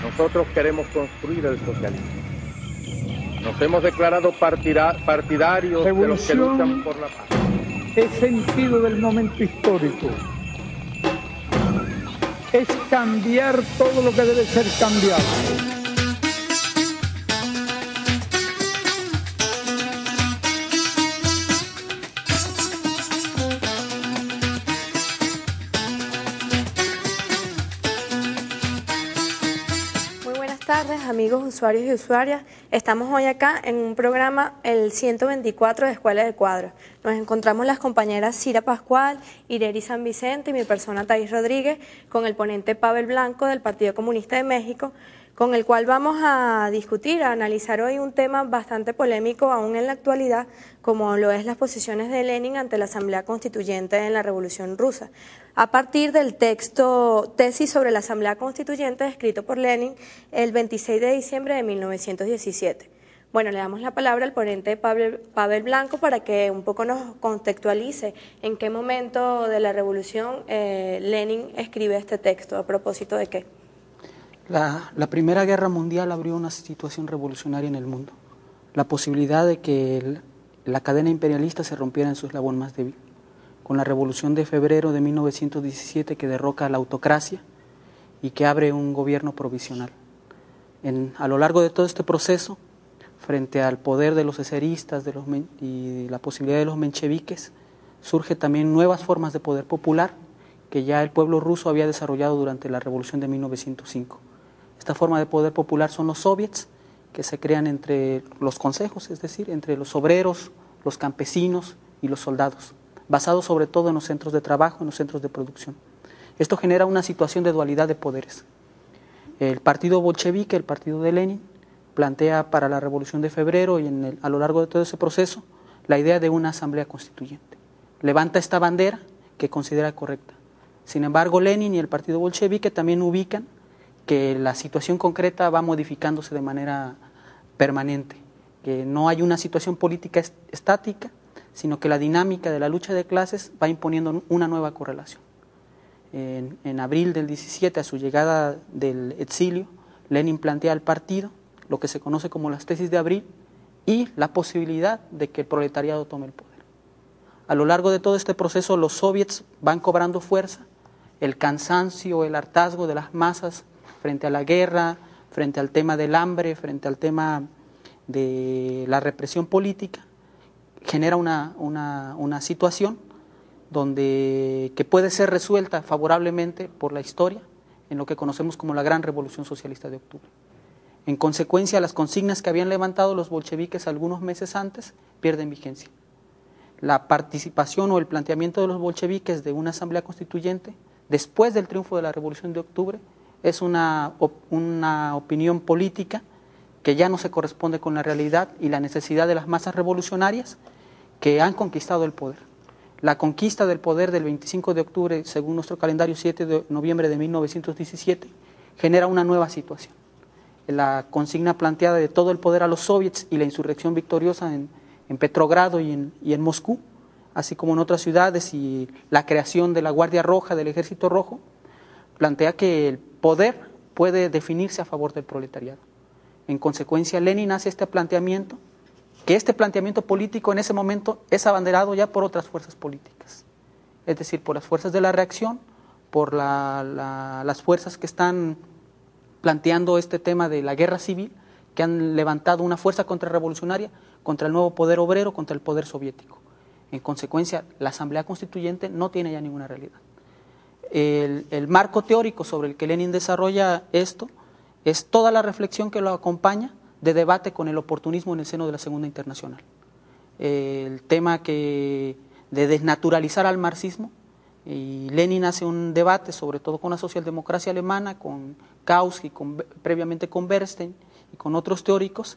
Nosotros queremos construir el socialismo. Nos hemos declarado partidarios de los que luchan por la paz. Es sentido del momento histórico. Es cambiar todo lo que debe ser cambiado. Buenas tardes, amigos usuarios y usuarias. Estamos hoy acá en un programa, el 124 de Escuela de Cuadros. Nos encontramos las compañeras Cira Pascual, Ireri San Vicente y mi persona Thais Rodríguez con el ponente Pavel Blanco del Partido Comunista de México, con el cual vamos a discutir, a analizar hoy un tema bastante polémico aún en la actualidad, como lo es las posiciones de Lenin ante la Asamblea Constituyente en la Revolución Rusa, a partir del texto Tesis sobre la Asamblea Constituyente escrito por Lenin el 26 de diciembre de 1917. Bueno, le damos la palabra al ponente Pavel Blanco para que un poco nos contextualice en qué momento de la Revolución Lenin escribe este texto, a propósito de qué. La Primera Guerra Mundial abrió una situación revolucionaria en el mundo, la posibilidad de que la cadena imperialista se rompiera en su eslabón más débil, con la Revolución de Febrero de 1917 que derroca la autocracia y que abre un gobierno provisional. A lo largo de todo este proceso, frente al poder de los eseristas y la posibilidad de los mencheviques, surge también nuevas formas de poder popular que ya el pueblo ruso había desarrollado durante la Revolución de 1905. Esta forma de poder popular son los soviets, que se crean entre los consejos, es decir, entre los obreros, los campesinos y los soldados, basados sobre todo en los centros de trabajo, en los centros de producción. Esto genera una situación de dualidad de poderes. El partido bolchevique, el partido de Lenin, plantea para la Revolución de Febrero y a lo largo de todo ese proceso la idea de una asamblea constituyente. Levanta esta bandera que considera correcta. Sin embargo, Lenin y el partido bolchevique también ubican que la situación concreta va modificándose de manera permanente, que no hay una situación política estática, sino que la dinámica de la lucha de clases va imponiendo una nueva correlación. En abril del 17, a su llegada del exilio, Lenin plantea al partido lo que se conoce como las tesis de abril y la posibilidad de que el proletariado tome el poder. A lo largo de todo este proceso, los soviets van cobrando fuerza, el cansancio, el hartazgo de las masas frente a la guerra, frente al tema del hambre, frente al tema de la represión política, genera una situación que puede ser resuelta favorablemente por la historia en lo que conocemos como la Gran Revolución Socialista de Octubre. En consecuencia, las consignas que habían levantado los bolcheviques algunos meses antes pierden vigencia. La participación o el planteamiento de los bolcheviques de una asamblea constituyente después del triunfo de la Revolución de Octubre es una opinión política que ya no se corresponde con la realidad y la necesidad de las masas revolucionarias que han conquistado el poder. La conquista del poder del 25 de octubre, según nuestro calendario 7 de noviembre de 1917, genera una nueva situación. La consigna planteada de todo el poder a los soviets y la insurrección victoriosa en Petrogrado y en Moscú, así como en otras ciudades, y la creación de la Guardia Roja, del Ejército Rojo, plantea que el poder puede definirse a favor del proletariado. En consecuencia, Lenin hace este planteamiento, que este planteamiento político en ese momento es abanderado ya por otras fuerzas políticas, es decir, por las fuerzas de la reacción, por las fuerzas que están planteando este tema de la guerra civil, que han levantado una fuerza contrarrevolucionaria contra el nuevo poder obrero, contra el poder soviético. En consecuencia, la Asamblea Constituyente no tiene ya ninguna realidad. El marco teórico sobre el que Lenin desarrolla esto es toda la reflexión que lo acompaña de debate con el oportunismo en el seno de la Segunda Internacional. El tema de desnaturalizar al marxismo, y Lenin hace un debate sobre todo con la socialdemocracia alemana, con Kautsky, previamente con Bernstein y con otros teóricos,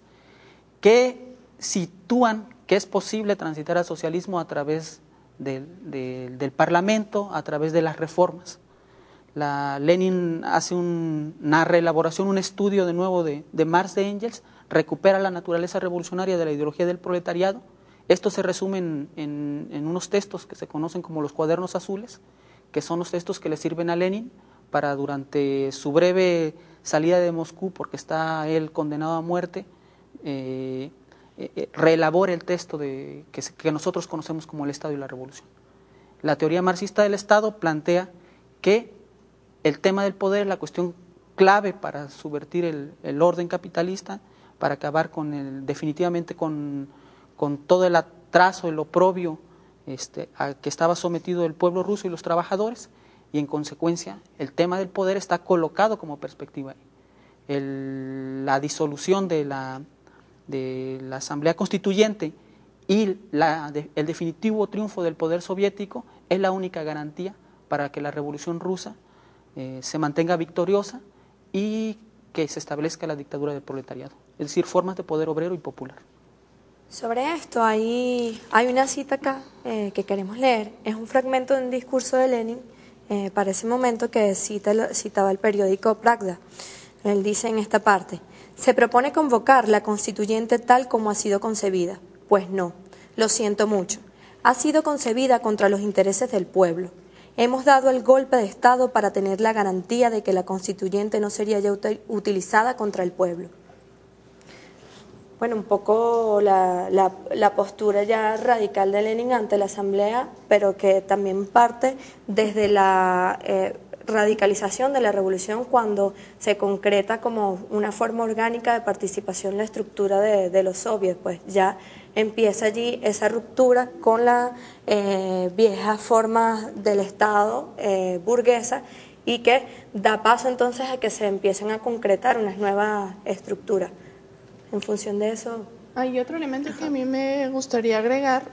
que sitúan que es posible transitar al socialismo a través del Parlamento, a través de las reformas. Lenin hace una reelaboración, un estudio de nuevo de Marx, de Engels, recupera la naturaleza revolucionaria de la ideología del proletariado. Esto se resume en unos textos que se conocen como los cuadernos azules, que son los textos que le sirven a Lenin para durante su breve salida de Moscú, porque está él condenado a muerte, reelabore el texto que nosotros conocemos como el Estado y la Revolución. La teoría marxista del Estado plantea que el tema del poder es la cuestión clave para subvertir el orden capitalista, para acabar definitivamente con todo el atraso, el oprobio a que estaba sometido el pueblo ruso y los trabajadores, y en consecuencia el tema del poder está colocado como perspectiva. La disolución de la Asamblea Constituyente y el definitivo triunfo del poder soviético es la única garantía para que la Revolución Rusa se mantenga victoriosa y que se establezca la dictadura del proletariado, es decir, formas de poder obrero y popular. Sobre esto hay una cita acá que queremos leer. Es un fragmento de un discurso de Lenin para ese momento que citaba el periódico Pravda. Él dice en esta parte: se propone convocar la constituyente tal como ha sido concebida. Pues no, lo siento mucho. Ha sido concebida contra los intereses del pueblo. Hemos dado el golpe de Estado para tener la garantía de que la constituyente no sería ya utilizada contra el pueblo. Bueno, un poco la postura ya radical de Lenin ante la Asamblea, pero que también parte desde la radicalización de la revolución cuando se concreta como una forma orgánica de participación en la estructura de los soviets, pues ya empieza allí esa ruptura con las viejas formas del Estado burguesa y que da paso entonces a que se empiecen a concretar unas nuevas estructuras. En función de eso... Hay otro elemento que a mí me gustaría agregar.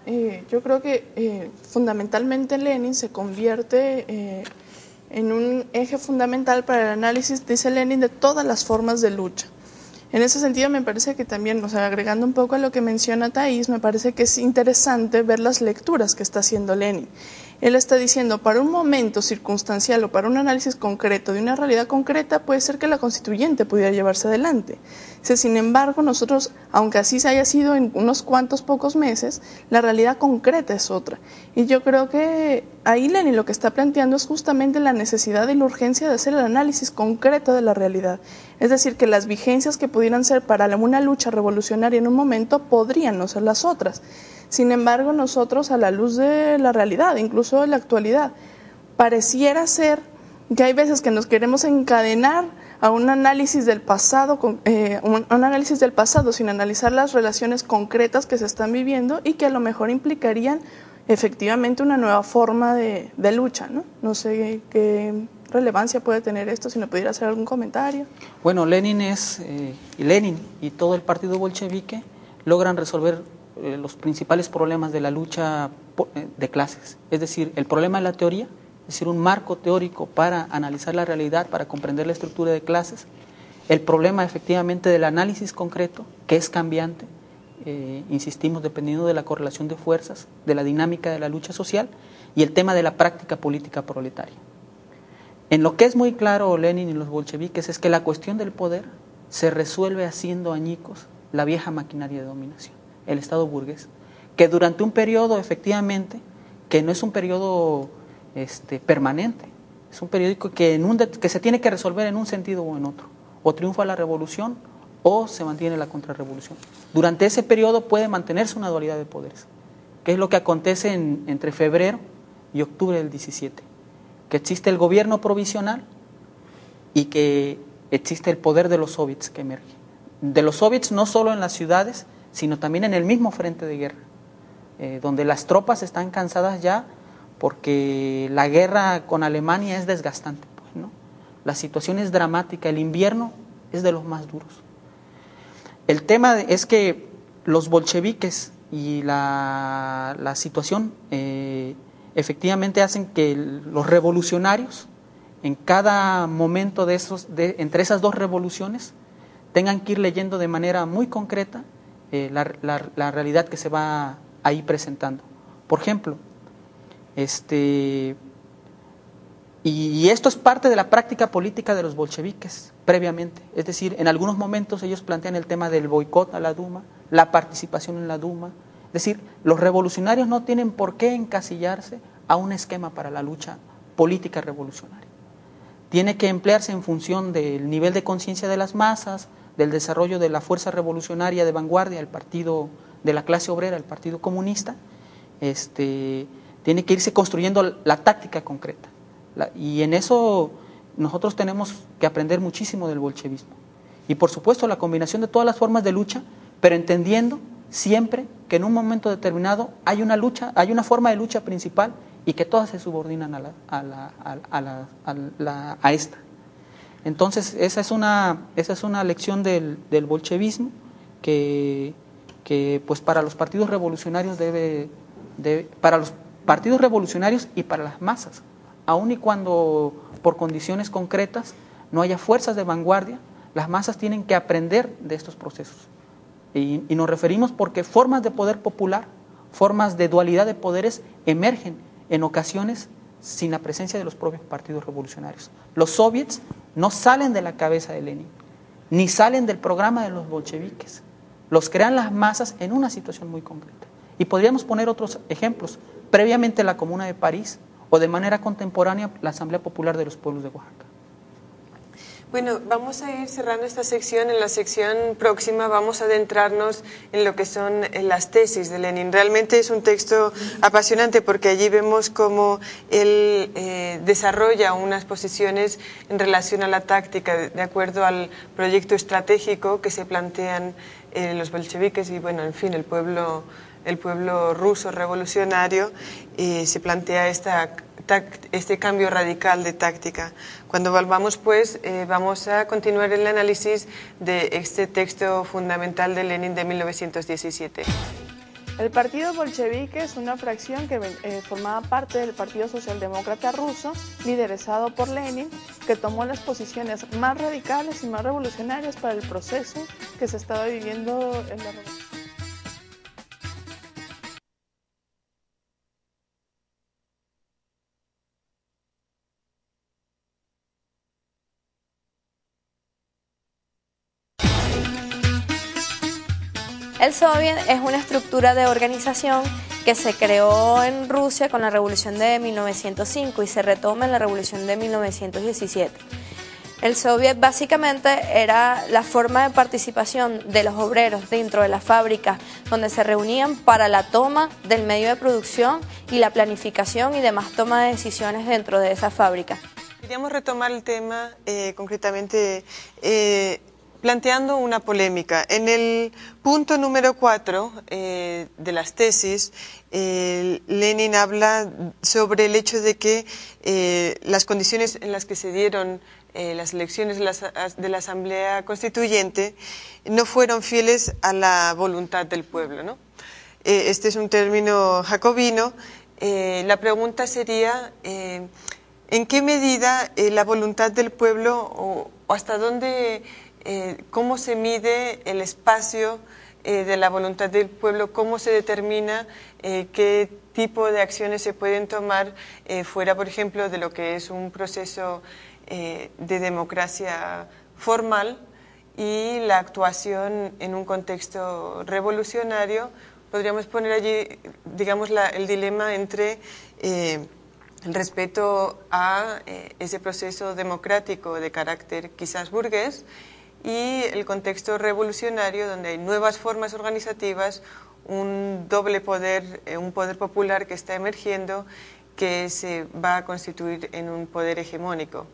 Yo creo que fundamentalmente Lenin se convierte en un eje fundamental para el análisis, dice Lenin, de todas las formas de lucha. En ese sentido me parece que también, agregando un poco a lo que menciona Thais, me parece que es interesante ver las lecturas que está haciendo Lenin. Él está diciendo, para un momento circunstancial o para un análisis concreto de una realidad concreta, puede ser que la constituyente pudiera llevarse adelante. Sin embargo, nosotros, aunque así se haya sido en unos cuantos pocos meses, la realidad concreta es otra. Y yo creo que ahí Lenin lo que está planteando es justamente la necesidad y la urgencia de hacer el análisis concreto de la realidad. Es decir, que las vigencias que pudieran ser para una lucha revolucionaria en un momento podrían no ser las otras. Sin embargo, nosotros, a la luz de la realidad, incluso de la actualidad, pareciera ser que hay veces que nos queremos encadenar a un análisis del pasado, sin analizar las relaciones concretas que se están viviendo y que a lo mejor implicarían efectivamente una nueva forma de lucha, ¿no? No sé qué relevancia puede tener esto, si me pudiera hacer algún comentario. Bueno, Lenin y todo el partido bolchevique logran resolver los principales problemas de la lucha de clases, es decir, el problema de la teoría, es decir, un marco teórico para analizar la realidad, para comprender la estructura de clases, el problema efectivamente del análisis concreto, que es cambiante, insistimos, dependiendo de la correlación de fuerzas, de la dinámica de la lucha social, y el tema de la práctica política proletaria. En lo que es muy claro Lenin y los bolcheviques es que la cuestión del poder se resuelve haciendo añicos la vieja maquinaria de dominación, el Estado burgués, que durante un periodo efectivamente, que no es un periodo permanente, es un periodo que se tiene que resolver en un sentido o en otro, o triunfa la revolución o se mantiene la contrarrevolución. Durante ese periodo puede mantenerse una dualidad de poderes, que es lo que acontece entre febrero y octubre del 17, que existe el gobierno provisional y que existe el poder de los soviets que emerge. De los soviets no solo en las ciudades, sino también en el mismo frente de guerra, donde las tropas están cansadas ya porque la guerra con Alemania es desgastante, pues, ¿no? La situación es dramática, el invierno es de los más duros. El tema es que los bolcheviques y la situación efectivamente hacen que los revolucionarios en cada momento entre esas dos revoluciones tengan que ir leyendo de manera muy concreta la realidad que se va ahí presentando. Por ejemplo, y esto es parte de la práctica política de los bolcheviques previamente, es decir, en algunos momentos ellos plantean el tema del boicot a la Duma, la participación en la Duma, es decir, los revolucionarios no tienen por qué encasillarse a un esquema para la lucha política revolucionaria. tiene que emplearse en función del nivel de conciencia de las masas, del desarrollo de la fuerza revolucionaria de vanguardia, el partido de la clase obrera, el Partido Comunista. Tiene que irse construyendo la táctica concreta. Y en eso nosotros tenemos que aprender muchísimo del bolchevismo. Y por supuesto la combinación de todas las formas de lucha, pero entendiendo siempre que en un momento determinado hay una lucha, hay una forma de lucha principal y que todas se subordinan a esta. Entonces esa es una lección del bolchevismo que pues para los partidos revolucionarios para los partidos revolucionarios y para las masas, aun y cuando por condiciones concretas no haya fuerzas de vanguardia, las masas tienen que aprender de estos procesos. Y nos referimos porque formas de poder popular, formas de dualidad de poderes emergen en ocasiones sin la presencia de los propios partidos revolucionarios. Los soviets no salen de la cabeza de Lenin, ni salen del programa de los bolcheviques. Los crean las masas en una situación muy concreta. Y podríamos poner otros ejemplos. Previamente la Comuna de París o de manera contemporánea la Asamblea Popular de los Pueblos de Oaxaca. Bueno, vamos a ir cerrando esta sección. En la sección próxima vamos a adentrarnos en lo que son las tesis de Lenin. Realmente es un texto apasionante porque allí vemos cómo él desarrolla unas posiciones en relación a la táctica de acuerdo al proyecto estratégico que se plantean los bolcheviques y, bueno, en fin, el pueblo ruso revolucionario, se plantea este cambio radical de táctica. Cuando volvamos, pues, vamos a continuar el análisis de este texto fundamental de Lenin de 1917. El partido bolchevique es una fracción que formaba parte del Partido Socialdemócrata Ruso, liderizado por Lenin, que tomó las posiciones más radicales y más revolucionarias para el proceso que se estaba viviendo en la revolución. El Soviet es una estructura de organización que se creó en Rusia con la Revolución de 1905 y se retoma en la Revolución de 1917. El Soviet básicamente era la forma de participación de los obreros dentro de las fábricas donde se reunían para la toma del medio de producción y la planificación y demás toma de decisiones dentro de esa fábrica. Queríamos retomar el tema concretamente planteando una polémica. En el punto número 4 de las tesis, Lenin habla sobre el hecho de que las condiciones en las que se dieron las elecciones de la Asamblea Constituyente no fueron fieles a la voluntad del pueblo, ¿no? Este es un término jacobino. La pregunta sería, ¿en qué medida la voluntad del pueblo o hasta dónde... cómo se mide el espacio de la voluntad del pueblo, cómo se determina qué tipo de acciones se pueden tomar fuera, por ejemplo, de lo que es un proceso de democracia formal y la actuación en un contexto revolucionario. Podríamos poner allí, digamos, el dilema entre el respeto a ese proceso democrático de carácter quizás burgués y el contexto revolucionario donde hay nuevas formas organizativas, un doble poder, un poder popular que está emergiendo que se va a constituir en un poder hegemónico.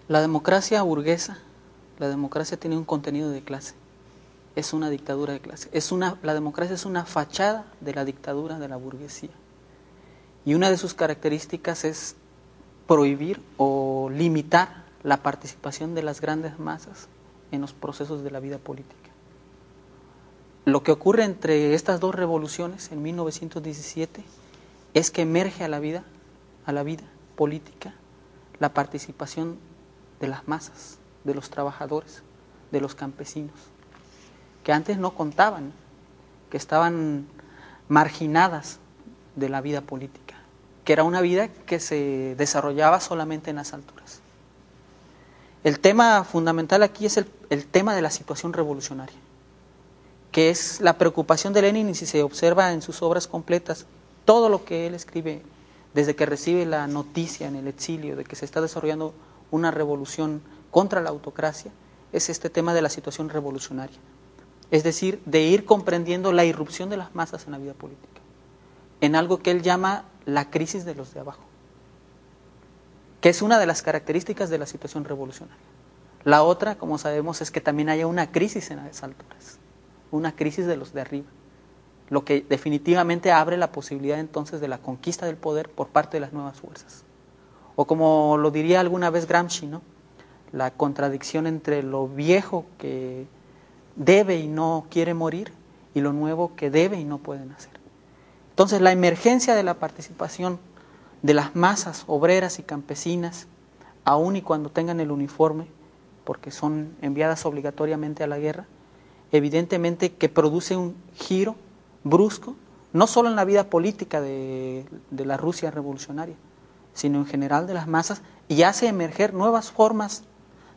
La democracia burguesa, la democracia tiene un contenido de clase, es una dictadura de clase, la democracia es una fachada de la dictadura de la burguesía y una de sus características es prohibir o limitar la participación de las grandes masas en los procesos de la vida política. Lo que ocurre entre estas dos revoluciones en 1917 es que emerge a la vida política la participación de las masas, de los trabajadores, de los campesinos, que antes no contaban, que estaban marginadas de la vida política, que era una vida que se desarrollaba solamente en las alturas. El tema fundamental aquí es el tema de la situación revolucionaria, que es la preocupación de Lenin, y si se observa en sus obras completas, todo lo que él escribe desde que recibe la noticia en el exilio de que se está desarrollando una revolución contra la autocracia, es este tema de la situación revolucionaria. Es decir, de ir comprendiendo la irrupción de las masas en la vida política, en algo que él llama la crisis de los de abajo, que es una de las características de la situación revolucionaria. La otra, como sabemos, es que también haya una crisis en las alturas, una crisis de los de arriba, lo que definitivamente abre la posibilidad entonces de la conquista del poder por parte de las nuevas fuerzas. O como lo diría alguna vez Gramsci, ¿no? La contradicción entre lo viejo que debe y no quiere morir y lo nuevo que debe y no puede nacer. Entonces la emergencia de la participación de las masas obreras y campesinas, aun y cuando tengan el uniforme, porque son enviadas obligatoriamente a la guerra, evidentemente que produce un giro brusco, no solo en la vida política de la Rusia revolucionaria, sino en general de las masas, y hace emerger nuevas formas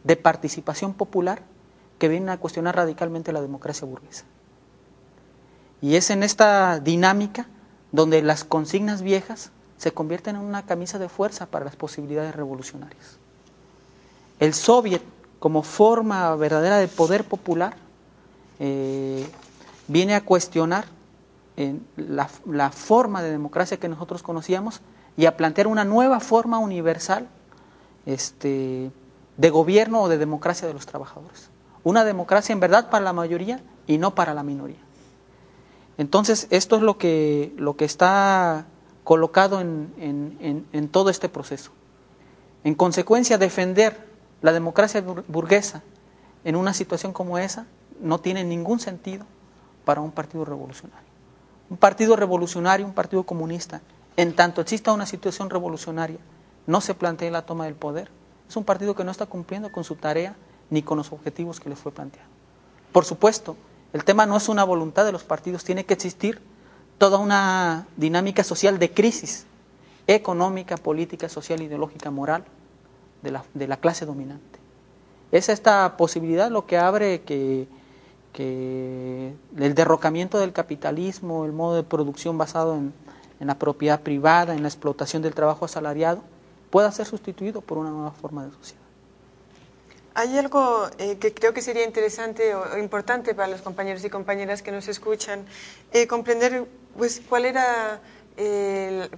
de participación popular que vienen a cuestionar radicalmente la democracia burguesa. Y es en esta dinámica donde las consignas viejas se convierten en una camisa de fuerza para las posibilidades revolucionarias. El Soviet, como forma verdadera de poder popular, viene a cuestionar la forma de democracia que nosotros conocíamos y a plantear una nueva forma universal de gobierno o de democracia de los trabajadores. Una democracia en verdad para la mayoría y no para la minoría. Entonces, esto es lo que está colocado en todo este proceso. En consecuencia, defender la democracia burguesa en una situación como esa no tiene ningún sentido para un partido revolucionario. Un partido revolucionario, un partido comunista, en tanto exista una situación revolucionaria, no se plantee la toma del poder, es un partido que no está cumpliendo con su tarea ni con los objetivos que le fue planteado. Por supuesto, el tema no es una voluntad de los partidos, tiene que existir toda una dinámica social de crisis económica, política, social, ideológica, moral de la clase dominante. Es esta posibilidad lo que abre que el derrocamiento del capitalismo, el modo de producción basado en la propiedad privada, en la explotación del trabajo asalariado, pueda ser sustituido por una nueva forma de sociedad. Hay algo que creo que sería interesante o importante para los compañeros y compañeras que nos escuchan, comprender pues, cuál era el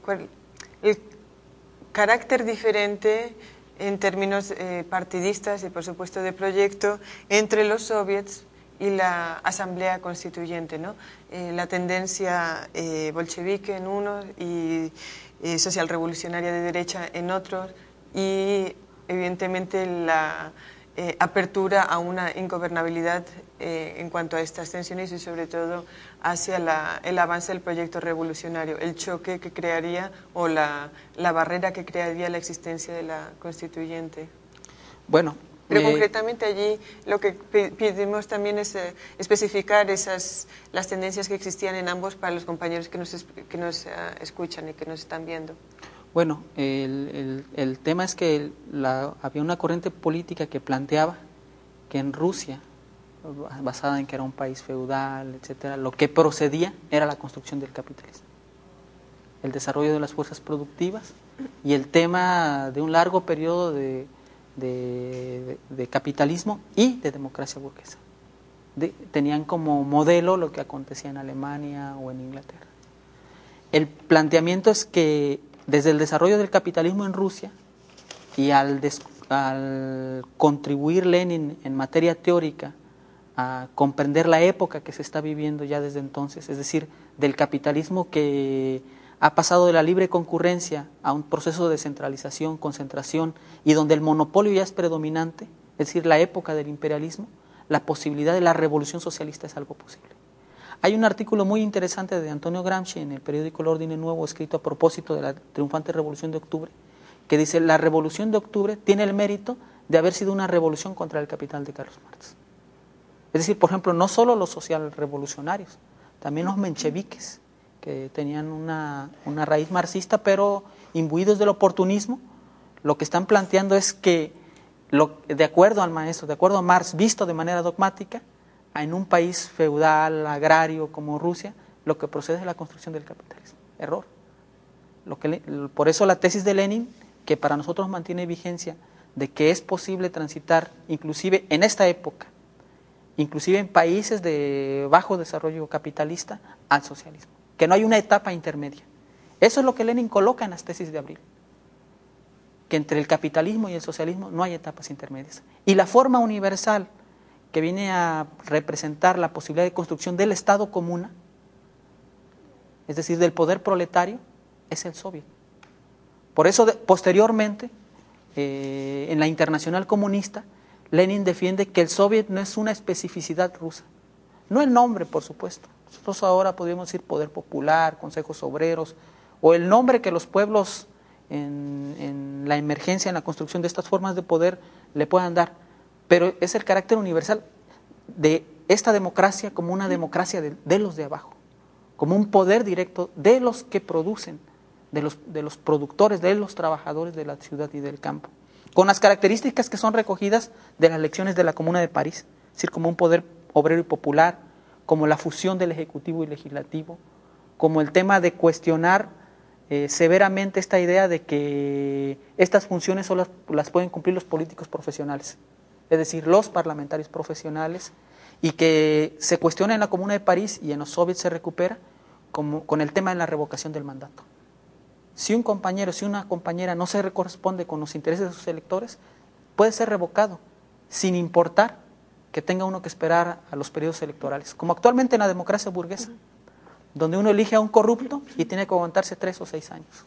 carácter diferente en términos partidistas y por supuesto de proyecto entre los soviets y la Asamblea Constituyente, ¿no? La tendencia bolchevique en uno y social revolucionaria de derecha en otros, y evidentemente la apertura a una ingobernabilidad en cuanto a estas tensiones y sobre todo hacia el avance del proyecto revolucionario, el choque que crearía o la barrera que crearía la existencia de la Constituyente. Bueno, pero concretamente allí lo que pedimos también es especificar las tendencias que existían en ambos para los compañeros que nos escuchan y que nos están viendo. Bueno, el tema es que había una corriente política que planteaba que en Rusia, basada en que era un país feudal, etcétera, lo que procedía era la construcción del capitalismo, el desarrollo de las fuerzas productivas y el tema de un largo periodo de capitalismo y de democracia burguesa. Tenían como modelo lo que acontecía en Alemania o en Inglaterra. El planteamiento es que desde el desarrollo del capitalismo en Rusia y al contribuir Lenin en materia teórica a comprender la época que se está viviendo ya desde entonces, es decir, del capitalismo que ha pasado de la libre concurrencia a un proceso de descentralización, concentración, y donde el monopolio ya es predominante, es decir, la época del imperialismo, la posibilidad de la revolución socialista es algo posible. Hay un artículo muy interesante de Antonio Gramsci en el periódico El Orden Nuevo, escrito a propósito de la triunfante Revolución de Octubre, que dice: la Revolución de Octubre tiene el mérito de haber sido una revolución contra el capital de Carlos Marx. Es decir, por ejemplo, no solo los socialrevolucionarios, también los mencheviques, que tenían una raíz marxista, pero imbuidos del oportunismo, lo que están planteando es que, de acuerdo al maestro, de acuerdo a Marx, visto de manera dogmática, en un país feudal, agrario como Rusia, lo que procede es la construcción del capitalismo. Error. Por eso la tesis de Lenin, que para nosotros mantiene vigencia, de que es posible transitar, inclusive en esta época, inclusive en países de bajo desarrollo capitalista, al socialismo, que no hay una etapa intermedia. Eso es lo que Lenin coloca en las tesis de Abril, que entre el capitalismo y el socialismo no hay etapas intermedias. Y la forma universal que viene a representar la posibilidad de construcción del Estado comuna, es decir, del poder proletario, es el soviet. Por eso, posteriormente, en la Internacional Comunista, Lenin defiende que el soviet no es una especificidad rusa. No el nombre, por supuesto. Nosotros ahora podríamos decir poder popular, consejos obreros, o el nombre que los pueblos en la emergencia, en la construcción de estas formas de poder le puedan dar. Pero es el carácter universal de esta democracia como una democracia de los de abajo, como un poder directo de los que producen, de los productores, de los trabajadores de la ciudad y del campo, con las características que son recogidas de las lecciones de la Comuna de París, es decir, como un poder obrero y popular, como la fusión del Ejecutivo y Legislativo, como el tema de cuestionar severamente esta idea de que estas funciones solo las pueden cumplir los políticos profesionales, es decir, los parlamentarios profesionales, y que se cuestiona en la Comuna de París y en los soviets se recupera con el tema de la revocación del mandato. Si un compañero, si una compañera no se corresponde con los intereses de sus electores, puede ser revocado, sin importar que tenga uno que esperar a los periodos electorales, como actualmente en la democracia burguesa, donde uno elige a un corrupto y tiene que aguantarse 3 o 6 años.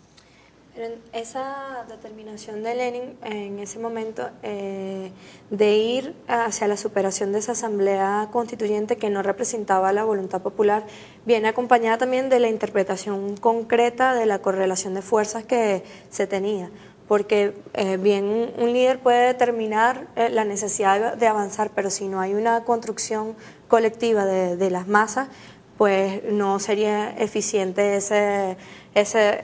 Pero esa determinación de Lenin en ese momento de ir hacia la superación de esa asamblea constituyente que no representaba la voluntad popular, viene acompañada también de la interpretación concreta de la correlación de fuerzas que se tenía. Porque bien un líder puede determinar la necesidad de avanzar, pero si no hay una construcción colectiva de las masas, pues no sería eficiente ese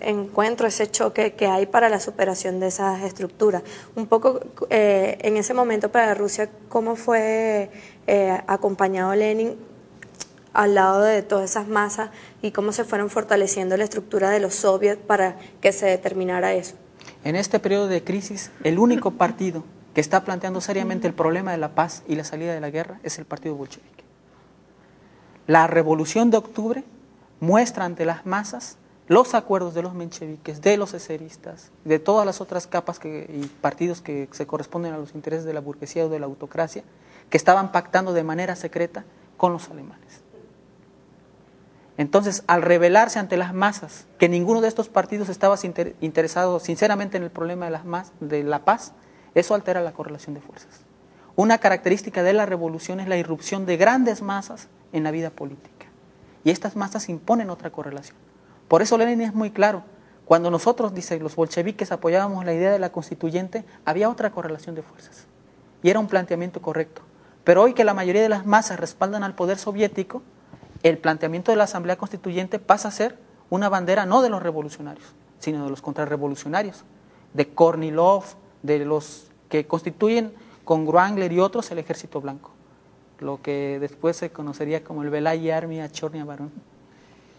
encuentro, ese choque que hay para la superación de esas estructuras. Un poco en ese momento para Rusia, ¿cómo fue acompañado Lenin al lado de todas esas masas y cómo se fueron fortaleciendo la estructura de los soviets para que se determinara eso? En este periodo de crisis, el único partido que está planteando seriamente el problema de la paz y la salida de la guerra es el partido bolchevique. La Revolución de Octubre muestra ante las masas los acuerdos de los mencheviques, de los eseristas, de todas las otras capas y partidos que se corresponden a los intereses de la burguesía o de la autocracia, que estaban pactando de manera secreta con los alemanes. Entonces, al revelarse ante las masas que ninguno de estos partidos estaba interesado sinceramente en el problema de la paz, eso altera la correlación de fuerzas. Una característica de la revolución es la irrupción de grandes masas en la vida política. Y estas masas imponen otra correlación. Por eso Lenin es muy claro. Cuando nosotros, dice, los bolcheviques apoyábamos la idea de la constituyente, había otra correlación de fuerzas. Y era un planteamiento correcto. Pero hoy que la mayoría de las masas respaldan al poder soviético, el planteamiento de la Asamblea Constituyente pasa a ser una bandera no de los revolucionarios, sino de los contrarrevolucionarios, de Kornilov, de los que constituyen con Wrangler y otros el Ejército Blanco, lo que después se conocería como el Velaya Armia Chornia Barón.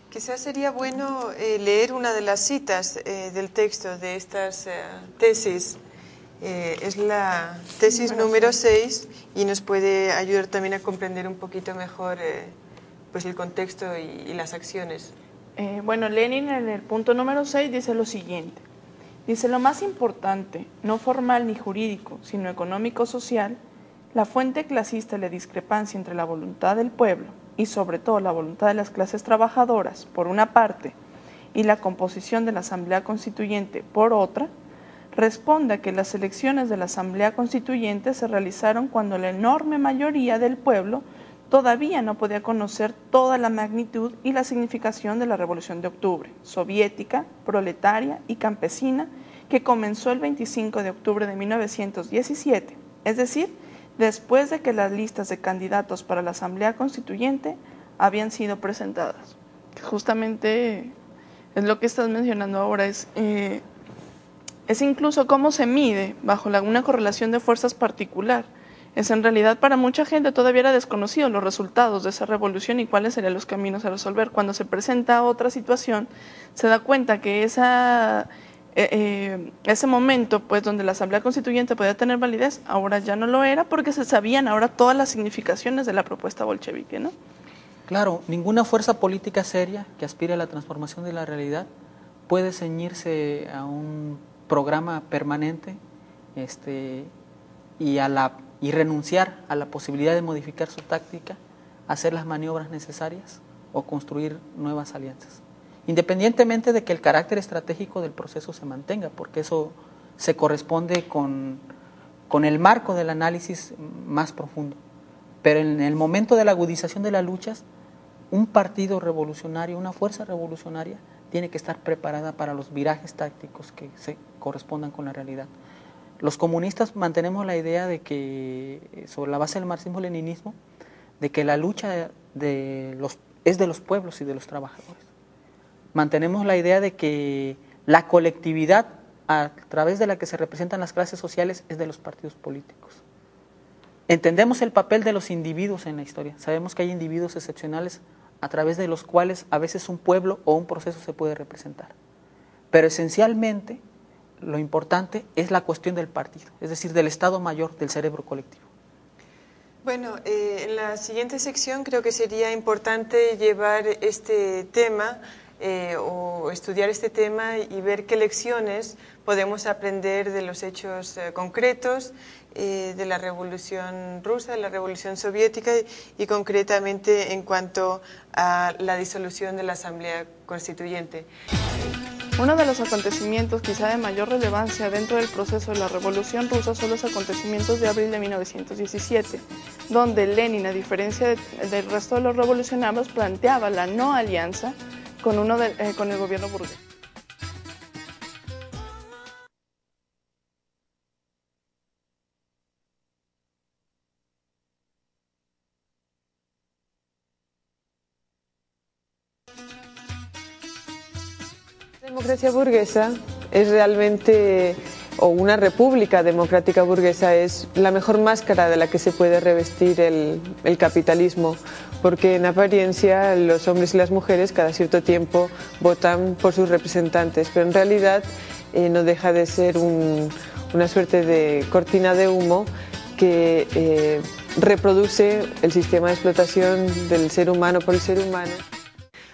Quizás sería bueno leer una de las citas del texto de estas tesis. Es la tesis número 6 y nos puede ayudar también a comprender un poquito mejor pues el contexto y las acciones. Bueno, Lenin en el punto número 6 dice lo siguiente. Dice, lo más importante, no formal ni jurídico, sino económico-social, la fuente clasista y la discrepancia entre la voluntad del pueblo y sobre todo la voluntad de las clases trabajadoras, por una parte, y la composición de la Asamblea Constituyente, por otra, responde a que las elecciones de la Asamblea Constituyente se realizaron cuando la enorme mayoría del pueblo todavía no podía conocer toda la magnitud y la significación de la Revolución de Octubre, soviética, proletaria y campesina, que comenzó el 25 de octubre de 1917, es decir, después de que las listas de candidatos para la Asamblea Constituyente habían sido presentadas. Justamente es lo que estás mencionando ahora, es incluso cómo se mide bajo una correlación de fuerzas particular. En realidad para mucha gente todavía era desconocido los resultados de esa revolución y cuáles serían los caminos a resolver. Cuando se presenta otra situación, se da cuenta que ese momento, pues, donde la Asamblea Constituyente podía tener validez, ahora ya no lo era, porque se sabían ahora todas las significaciones de la propuesta bolchevique, ¿no? Claro, ninguna fuerza política seria que aspire a la transformación de la realidad puede ceñirse a un programa permanente y renunciar a la posibilidad de modificar su táctica, hacer las maniobras necesarias o construir nuevas alianzas. Independientemente de que el carácter estratégico del proceso se mantenga, porque eso se corresponde con el marco del análisis más profundo. Pero en el momento de la agudización de las luchas, un partido revolucionario, una fuerza revolucionaria, tiene que estar preparada para los virajes tácticos que se correspondan con la realidad. Los comunistas mantenemos la idea de que, sobre la base del marxismo-leninismo, de que la lucha es de los pueblos y de los trabajadores. Mantenemos la idea de que la colectividad a través de la que se representan las clases sociales es de los partidos políticos. Entendemos el papel de los individuos en la historia. Sabemos que hay individuos excepcionales a través de los cuales a veces un pueblo o un proceso se puede representar. Pero esencialmente lo importante es la cuestión del partido, es decir, del estado mayor, del cerebro colectivo. Bueno, en la siguiente sección creo que sería importante llevar este tema o estudiar este tema y ver qué lecciones podemos aprender de los hechos concretos de la Revolución Rusa, de la Revolución Soviética y concretamente en cuanto a la disolución de la Asamblea Constituyente. Uno de los acontecimientos quizá de mayor relevancia dentro del proceso de la Revolución Rusa son los acontecimientos de abril de 1917, donde Lenin, a diferencia del resto de los revolucionarios, planteaba la no alianza con el gobierno burgués. La democracia burguesa es realmente, o una república democrática burguesa es la mejor máscara de la que se puede revestir el capitalismo, porque en apariencia los hombres y las mujeres cada cierto tiempo votan por sus representantes, pero en realidad no deja de ser una suerte de cortina de humo que reproduce el sistema de explotación del ser humano por el ser humano.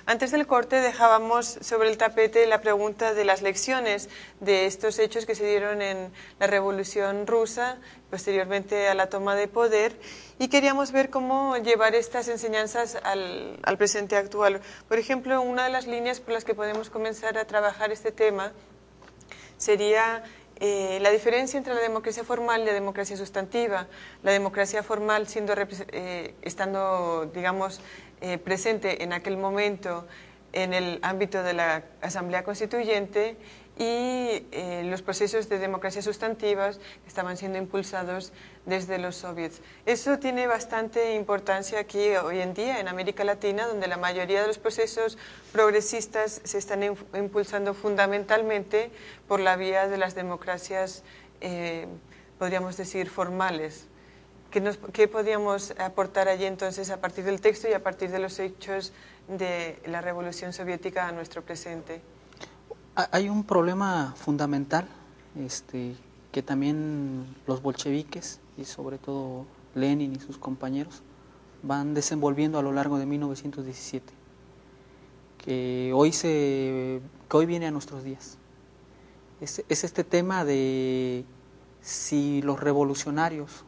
Antes del corte dejábamos sobre el tapete la pregunta de las lecciones de estos hechos que se dieron en la Revolución Rusa, posteriormente a la toma de poder, y queríamos ver cómo llevar estas enseñanzas al presente actual. Por ejemplo, una de las líneas por las que podemos comenzar a trabajar este tema sería la diferencia entre la democracia formal y la democracia sustantiva. La democracia formal estando, digamos, presente en aquel momento en el ámbito de la Asamblea Constituyente y los procesos de democracia sustantivas estaban siendo impulsados desde los soviets. Eso tiene bastante importancia aquí hoy en día en América Latina, donde la mayoría de los procesos progresistas se están impulsando fundamentalmente por la vía de las democracias, podríamos decir, formales. ¿Qué podríamos aportar allí entonces a partir del texto y a partir de los hechos de la Revolución Soviética a nuestro presente? Hay un problema fundamental que también los bolcheviques y sobre todo Lenin y sus compañeros van desenvolviendo a lo largo de 1917, que hoy viene a nuestros días. Es este tema de si los revolucionarios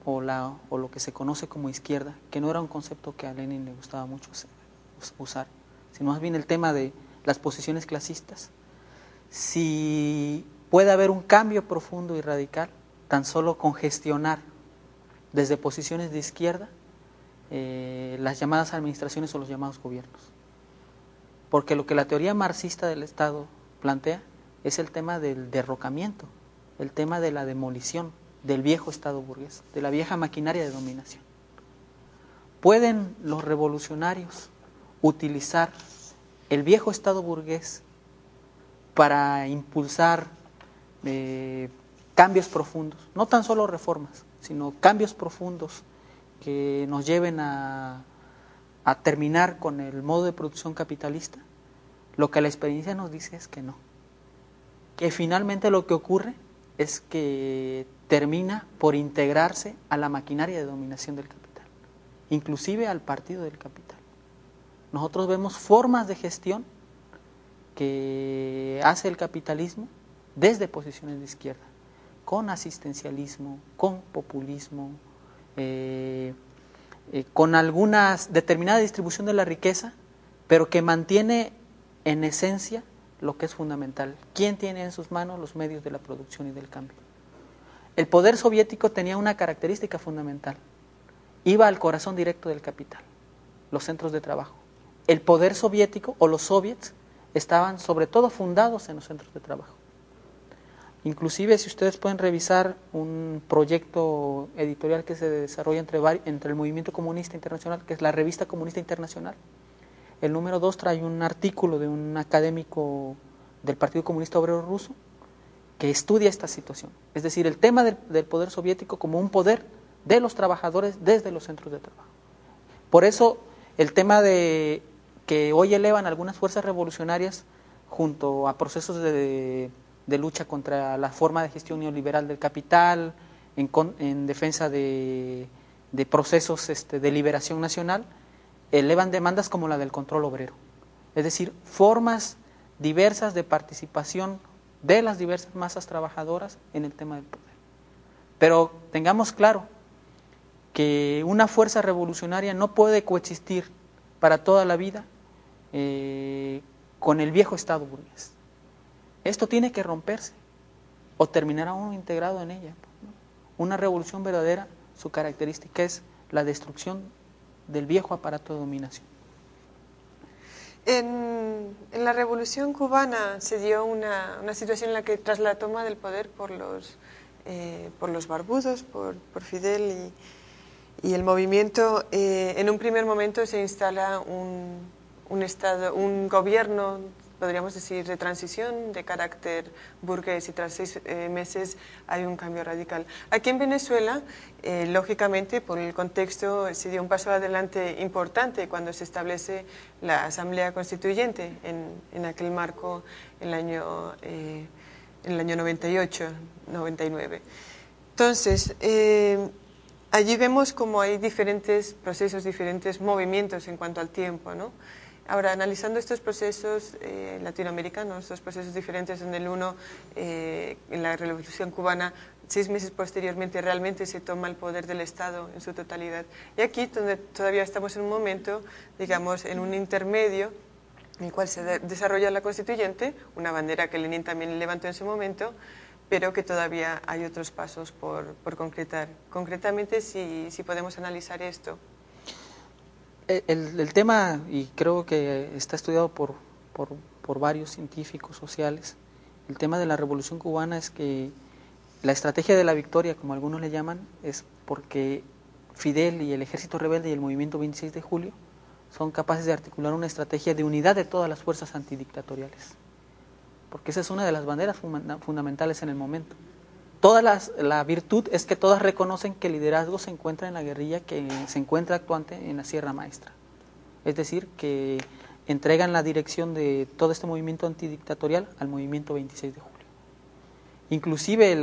o lo que se conoce como izquierda, que no era un concepto que a Lenin le gustaba mucho usar, sino más bien el tema de las posiciones clasistas, si puede haber un cambio profundo y radical tan solo con gestionar desde posiciones de izquierda las llamadas administraciones o los llamados gobiernos. Porque lo que la teoría marxista del Estado plantea es el tema del derrocamiento, el tema de la demolición del viejo Estado burgués, de la vieja maquinaria de dominación. ¿Pueden los revolucionarios utilizar el viejo Estado burgués para impulsar cambios profundos? No tan solo reformas, sino cambios profundos que nos lleven a terminar con el modo de producción capitalista, lo que la experiencia nos dice es que no. Que finalmente lo que ocurre es que termina por integrarse a la maquinaria de dominación del capital, inclusive al partido del capital. Nosotros vemos formas de gestión que hace el capitalismo desde posiciones de izquierda, con asistencialismo, con populismo, con alguna determinada distribución de la riqueza, pero que mantiene en esencia lo que es fundamental. ¿Quién tiene en sus manos los medios de la producción y del cambio? El poder soviético tenía una característica fundamental. Iba al corazón directo del capital, los centros de trabajo. El poder soviético o los soviets estaban sobre todo fundados en los centros de trabajo. Inclusive, si ustedes pueden revisar un proyecto editorial que se desarrolla entre el Movimiento Comunista Internacional, que es la Revista Comunista Internacional, el número 2 trae un artículo de un académico del Partido Comunista Obrero Ruso que estudia esta situación. Es decir, el tema del poder soviético como un poder de los trabajadores desde los centros de trabajo. Por eso, el tema de que hoy elevan algunas fuerzas revolucionarias junto a procesos de lucha contra la forma de gestión neoliberal del capital, en defensa de procesos de liberación nacional, elevan demandas como la del control obrero. Es decir, formas diversas de participación de las diversas masas trabajadoras en el tema del poder. Pero tengamos claro que una fuerza revolucionaria no puede coexistir para toda la vida con el viejo Estado burgués. Esto tiene que romperse o terminará uno integrado en ella. Una revolución verdadera, su característica es la destrucción del viejo aparato de dominación. En la Revolución Cubana se dio una situación en la que tras la toma del poder por los barbudos, por Fidel y el movimiento, en un primer momento se instala un Estado, un gobierno, podríamos decir, de transición, de carácter burgués, y tras 6 meses hay un cambio radical. Aquí en Venezuela, lógicamente, por el contexto, se dio un paso adelante importante cuando se establece la Asamblea Constituyente en aquel marco en el año 98, 99. Entonces, allí vemos como hay diferentes procesos, diferentes movimientos en cuanto al tiempo, ¿no? Ahora, analizando estos procesos latinoamericanos, estos procesos diferentes, en el uno, en la Revolución Cubana, 6 meses posteriormente realmente se toma el poder del Estado en su totalidad. Y aquí, donde todavía estamos en un momento, digamos, en un intermedio, en el cual se desarrolla la Constituyente, una bandera que Lenin también levantó en su momento, pero que todavía hay otros pasos por concretar. Concretamente, si podemos analizar esto. El tema, y creo que está estudiado por varios científicos sociales, el tema de la Revolución Cubana es que la estrategia de la victoria, como algunos le llaman, es porque Fidel y el ejército rebelde y el movimiento 26 de julio son capaces de articular una estrategia de unidad de todas las fuerzas antidictatoriales, porque esa es una de las banderas fundamentales en el momento. La virtud es que todas reconocen que el liderazgo se encuentra en la guerrilla que se encuentra actuante en la Sierra Maestra. Es decir, que entregan la dirección de todo este movimiento antidictatorial al movimiento 26 de julio. Inclusive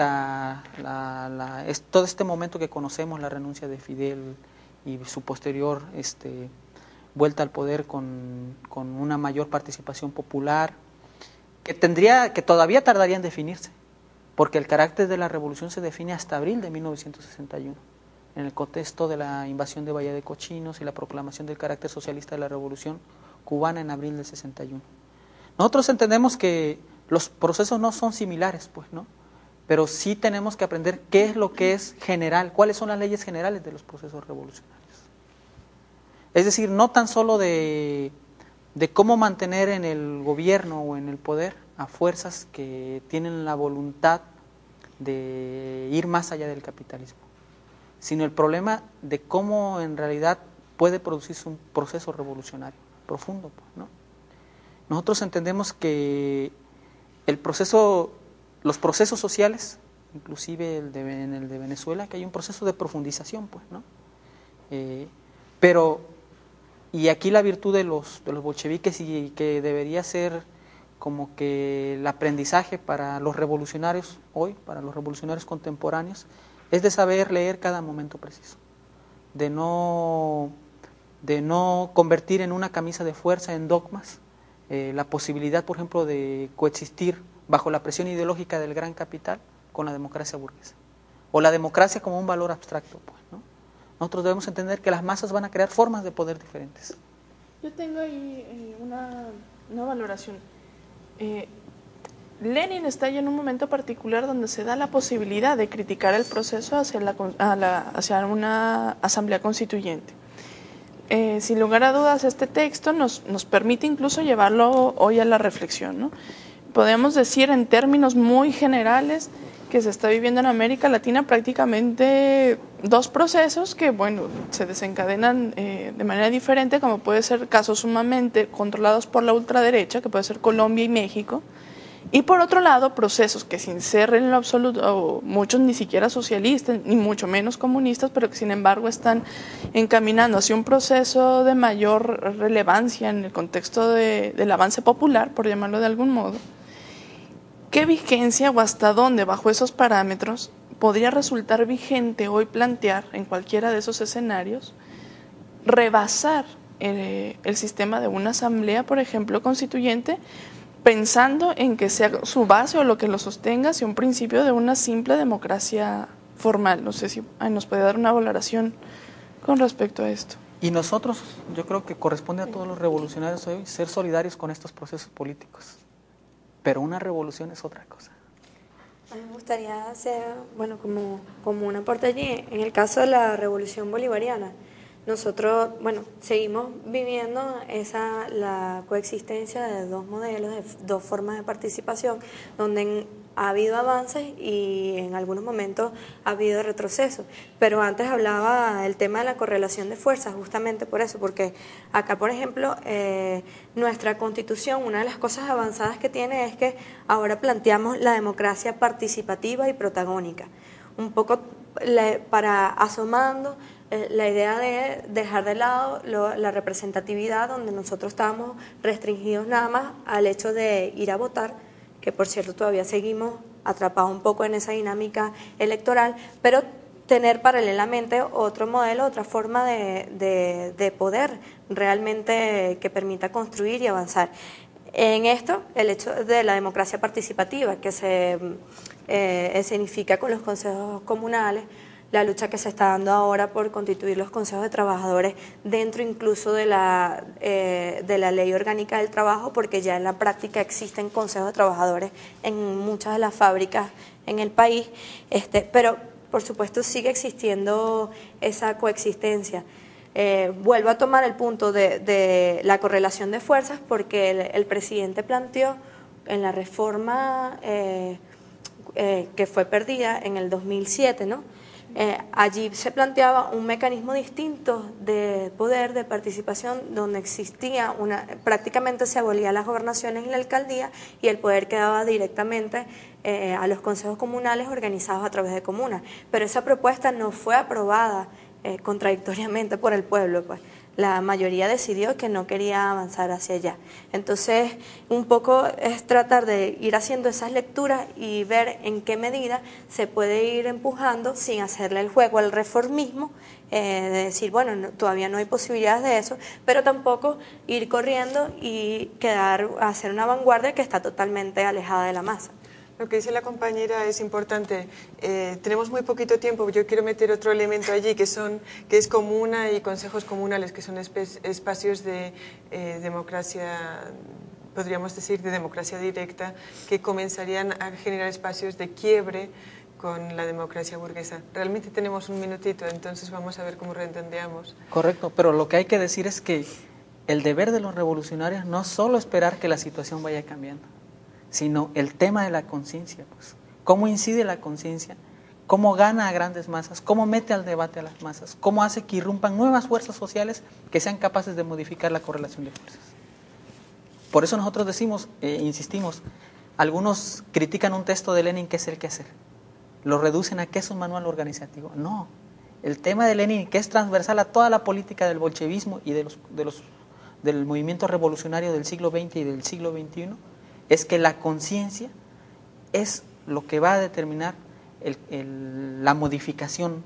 todo este momento que conocemos, la renuncia de Fidel y su posterior vuelta al poder con una mayor participación popular, que todavía tardaría en definirse, porque el carácter de la revolución se define hasta abril de 1961, en el contexto de la invasión de Bahía de Cochinos y la proclamación del carácter socialista de la revolución cubana en abril del 61. Nosotros entendemos que los procesos no son similares, pues, ¿no? Pero sí tenemos que aprender qué es lo que es general, cuáles son las leyes generales de los procesos revolucionarios. Es decir, no tan solo de cómo mantener en el gobierno o en el poder a fuerzas que tienen la voluntad de ir más allá del capitalismo, sino el problema de cómo en realidad puede producirse un proceso revolucionario profundo, ¿no? Nosotros entendemos que los procesos sociales inclusive en el de Venezuela, que hay un proceso de profundización, pues, ¿no? Pero, y aquí la virtud de los bolcheviques, y que debería ser como que el aprendizaje para los revolucionarios hoy, para los revolucionarios contemporáneos, es de saber leer cada momento preciso, de no convertir en una camisa de fuerza, en dogmas, la posibilidad, por ejemplo, de coexistir bajo la presión ideológica del gran capital con la democracia burguesa, o la democracia como un valor abstracto, pues, ¿no? Nosotros debemos entender que las masas van a crear formas de poder diferentes. Yo tengo ahí una valoración. Lenin está ya en un momento particular donde se da la posibilidad de criticar el proceso hacia una asamblea constituyente. Sin lugar a dudas, este texto nos permite incluso llevarlo hoy a la reflexión, ¿no? Podemos decir en términos muy generales que se está viviendo en América Latina prácticamente dos procesos que, bueno, se desencadenan de manera diferente, como puede ser casos sumamente controlados por la ultraderecha, que puede ser Colombia y México, y por otro lado, procesos que sin ser en lo absoluto, muchos ni siquiera socialistas, ni mucho menos comunistas, pero que sin embargo están encaminando hacia un proceso de mayor relevancia en el contexto del avance popular, por llamarlo de algún modo. ¿Qué vigencia o hasta dónde, bajo esos parámetros, podría resultar vigente hoy plantear en cualquiera de esos escenarios rebasar el sistema de una asamblea, por ejemplo, constituyente, pensando en que sea su base o lo que lo sostenga sea un principio de una simple democracia formal? No sé si nos puede dar una valoración con respecto a esto. Y nosotros, yo creo que corresponde a todos los revolucionarios hoy ser solidarios con estos procesos políticos. Pero una revolución es otra cosa. A mí me gustaría hacer, bueno, como un aporte allí, en el caso de la revolución bolivariana. Nosotros, bueno, seguimos viviendo la coexistencia de dos modelos, de dos formas de participación, donde ha habido avances y en algunos momentos ha habido retrocesos. Pero antes hablaba del tema de la correlación de fuerzas, justamente por eso, porque acá, por ejemplo, nuestra Constitución, una de las cosas avanzadas que tiene es que ahora planteamos la democracia participativa y protagónica, un poco para asomando la idea de dejar de lado la representatividad, donde nosotros estábamos restringidos nada más al hecho de ir a votar, que por cierto todavía seguimos atrapados un poco en esa dinámica electoral, pero tener paralelamente otro modelo, otra forma de poder realmente que permita construir y avanzar. En esto, el hecho de la democracia participativa, que se escenifica con los consejos comunales, la lucha que se está dando ahora por constituir los consejos de trabajadores dentro incluso de la ley orgánica del trabajo, porque ya en la práctica existen consejos de trabajadores en muchas de las fábricas en el país, pero por supuesto sigue existiendo esa coexistencia. Vuelvo a tomar el punto de la correlación de fuerzas, porque el presidente planteó en la reforma que fue perdida en el 2007, ¿no? Allí se planteaba un mecanismo distinto de poder, de participación, donde existía prácticamente se abolía las gobernaciones y la alcaldía, y el poder quedaba directamente a los consejos comunales organizados a través de comunas. Pero esa propuesta no fue aprobada contradictoriamente por el pueblo, pues. La mayoría decidió que no quería avanzar hacia allá. Entonces, un poco es tratar de ir haciendo esas lecturas y ver en qué medida se puede ir empujando sin hacerle el juego al reformismo, de decir, bueno, todavía no hay posibilidades de eso, pero tampoco ir corriendo y hacer una vanguardia que está totalmente alejada de la masa. Lo que dice la compañera es importante. Tenemos muy poquito tiempo. Yo quiero meter otro elemento allí, que es comuna y consejos comunales, que son espacios de democracia, podríamos decir, de democracia directa, que comenzarían a generar espacios de quiebre con la democracia burguesa. Realmente tenemos un minutito, entonces vamos a ver cómo redondeamos. Correcto, pero lo que hay que decir es que el deber de los revolucionarios no es solo esperar que la situación vaya cambiando, sino el tema de la conciencia, pues. Cómo incide la conciencia, cómo gana a grandes masas, cómo mete al debate a las masas, cómo hace que irrumpan nuevas fuerzas sociales que sean capaces de modificar la correlación de fuerzas. Por eso nosotros decimos, insistimos, algunos critican un texto de Lenin que es el quehacer. lo reducen a que es un manual organizativo. No, el tema de Lenin, que es transversal a toda la política del bolchevismo y del movimiento revolucionario del siglo XX y del siglo XXI, es que la conciencia es lo que va a determinar la modificación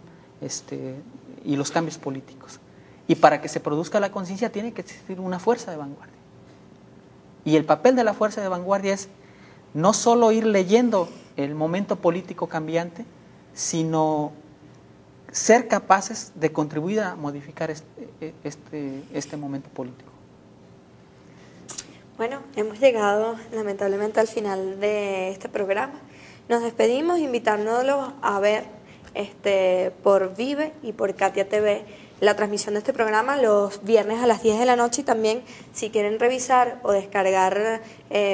y los cambios políticos. Y para que se produzca la conciencia tiene que existir una fuerza de vanguardia. Y el papel de la fuerza de vanguardia es no solo ir leyendo el momento político cambiante, sino ser capaces de contribuir a modificar este momento político. Bueno, hemos llegado lamentablemente al final de este programa. Nos despedimos invitándolos a ver por Vive y por Katia TV la transmisión de este programa los viernes a las 10 de la noche, y también si quieren revisar o descargar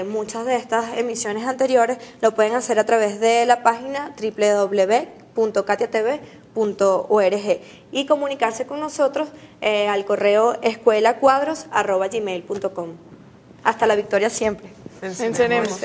muchas de estas emisiones anteriores, lo pueden hacer a través de la página www.katiatv.org y comunicarse con nosotros al correo escuelacuadros@gmail.com. Hasta la victoria siempre. Venceremos.